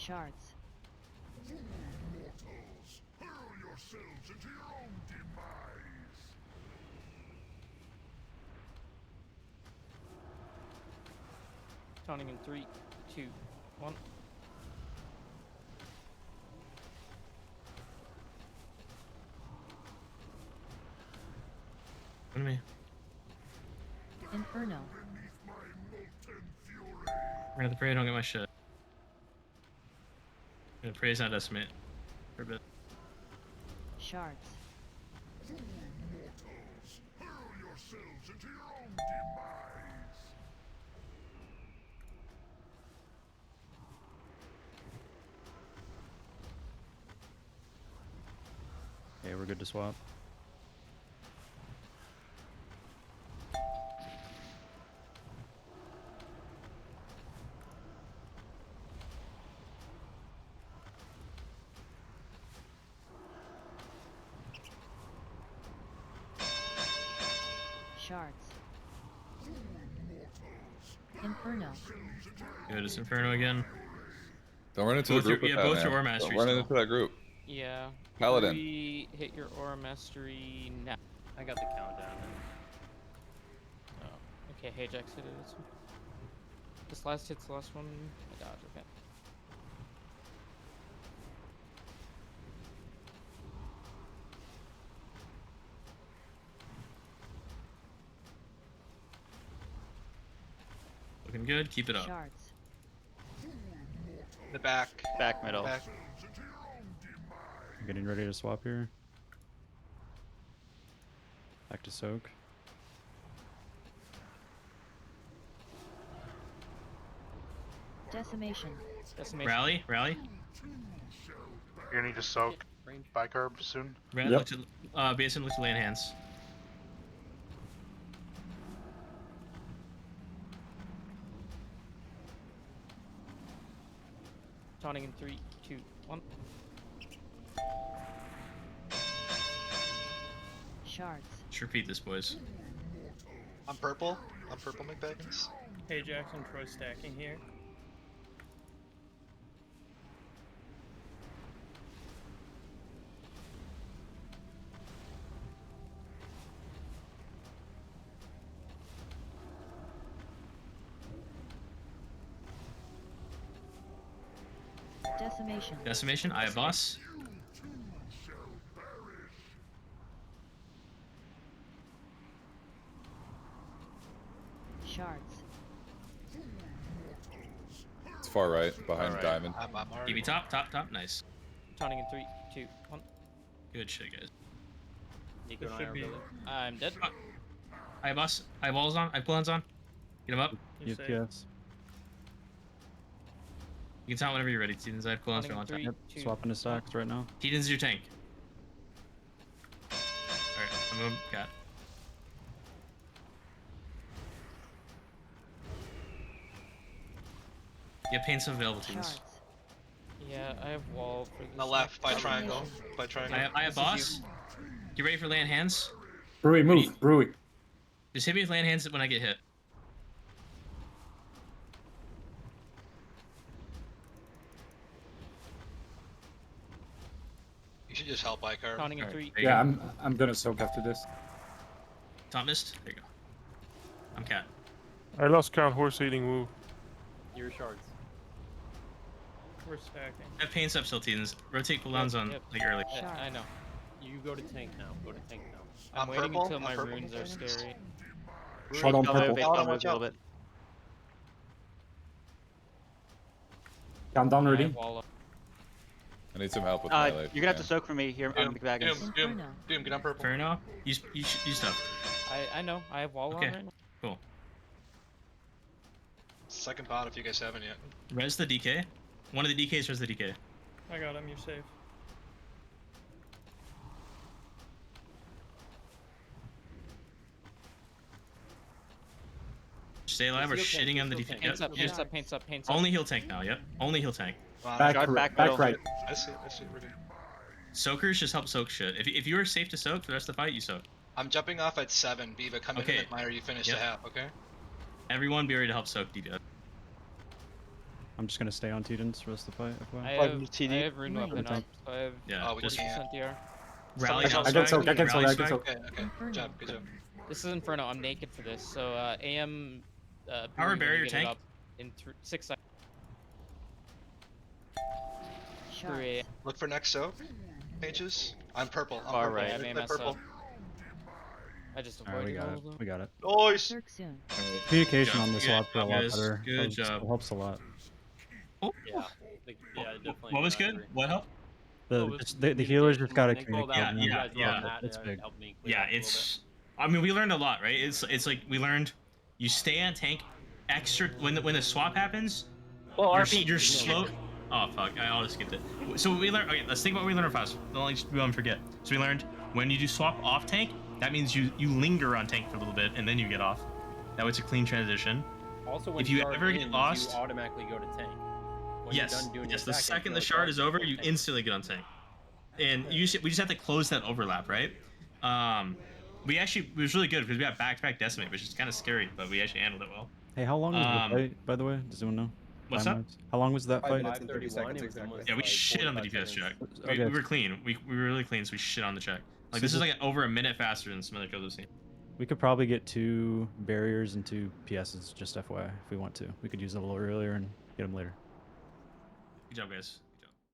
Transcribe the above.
Shards. Mortals, hurl yourselves into your own demise. Counting in 3, 2, 1. What do you mean? Inferno. Beneath my molten fury. We're gonna pray I don't get my shit. I'm gonna praise not decimate for a bit. Shards. Mortals, hurl yourselves into your own demise. Okay, we're good to swap. Shards. Inferno. Good, it's Inferno again. Don't run into the group with that, both man. your Ore Don't Masteries run still. into that group. Yeah. Paladin. We hit your Aura Mastery now. I got the countdown. Oh, okay, Ajax hit it. This last hit's the last one. I dodge, okay. Looking good, keep it up. Shards. The back. Back middle. Back. I'm getting ready to swap here. Back to soak. Decimation. Decimation. Rally, rally. You're gonna need to soak bicarb soon. Rally Yep. look to, Basin, look to land hands. Taunting in 3, 2, 1. Shards. Let's repeat this, boys. I'm purple. I'm purple, McBaggins. Hey Jackson, Troy stacking here. Decimation. Decimation, I have boss. Shards. It's far right, behind Alright. Diamond. I'm already. Give me top, top, top. Nice. Taunting in 3, 2, 1. Good shit, guys. Nico and I are building. I'm dead. I have boss. I have walls on. I have clones on. Get him up. Yes, yes. You can taunt whenever you're ready, Titans. I have clones for a long time. Three, Yep, two, swapping to stacks right now. Titans is your tank. Alright, I'm moving. Cat. Get paints available, Titans. Shards. Yeah, I have wall for this. On the left, by Decimation. triangle. By triangle. I have boss. Get ready for land hands. Brewy, move. Brewy. Just hit me with land hands when I get hit. You should just help bicarb. Taunting in Alright, 3. there you Yeah, go. I'm gonna soak after this. Taunt missed. There you go. I'm cat. I lost count horse eating woo. Your shards. We're stacking. I have paints up still, Titans. Rotate cooldowns on Yep. like early. Yeah, I know. You go to tank now. Go to tank now. I'm I'm waiting purple, until I'm my purple, runes are McBaggins. scary. Shot on purple. Paladin, watch out. Countdown I ready. have wall up. I need some help with my life. You're gonna have to soak for me here on McBaggins. Inferno. Doom, get on purple. Fair enough. You stuff. I know. I have wall Okay. on right now. Cool. Second pot if you guys haven't yet. Res the DK. One of the DKs res the DK. I got him. You're safe. Stay alive. We're He's still shitting tank, on the he's DK. still Paints Yep. up, paints up, paints up, paints up. Only heal tank now. Yep. Only heal tank. Back, Shot back, back middle. right. I see it, we're good. Soakers just help soak shit. If you are safe to soak for the rest of the fight, you soak. I'm jumping off at 7. Beaver, come Okay. in with Myer, you finish Yep. the half, okay? Everyone be ready to help soak DPS. I'm just gonna stay on Titans for the rest of the fight. I FYI. have, TD. I have rune Link. weapon up, so I have Yeah, we just can- 40% DR. rally I house can swag, soak, I can soak, rally I can swag. soak. Okay, okay. Good job, good job. This is Inferno. I'm naked for this. So AM. Power Brewery, when barrier you get it tank. up in 6 seconds. 3 Shards. AM. Look for next soak. Pages. I'm purple. I'm Far purple. right. I I'm may mess purple. up. I just Alright, we avoided got all it. of them. We got it. Nice. Cirque soon. Communication Good on this job, lot for a lot guys. better. Good Helps- job. Helps a lot. Oh, Yeah. definitely. what was good? What helped? The healers just gotta communicate. Yeah, man. yeah. It's big. Yeah, it's. I mean, we learned a lot, right? It's like we learned you stay on tank extra when the swap happens. Well, You're slow. Oh fuck! I almost skipped it. So we learned. Okay, let's think about what we learned fast. Don't let me forget. So we learned when you do swap off tank, that means you linger on tank for a little bit and then you get off. That was a clean transition. Also, when If you shard ever get ends, lost- you automatically go to tank. When Yes, you're done doing yes. your The attack, second you the go shard to is over, tank. you instantly get on tank. And we just have to close that overlap, right? We actually it was really good because we got back-to-back decimate, which is kind of scary, but we actually handled it well. Hey, how long was Um, the fight, by the way? Does anyone know? What's that? Time-wise? How long was that 5 fight? minutes and 30 seconds 5:31, it was exactly. almost Yeah, we like shit on the 45 DPS check. seconds. We Okay. were clean. We were really clean, so we shit on the check. Like So this is just- like over a minute faster than some other kills I've seen. We could probably get 2 barriers and 2 PSs, just FYI, if we want to. We could use it a little earlier and get them later. Good job, guys.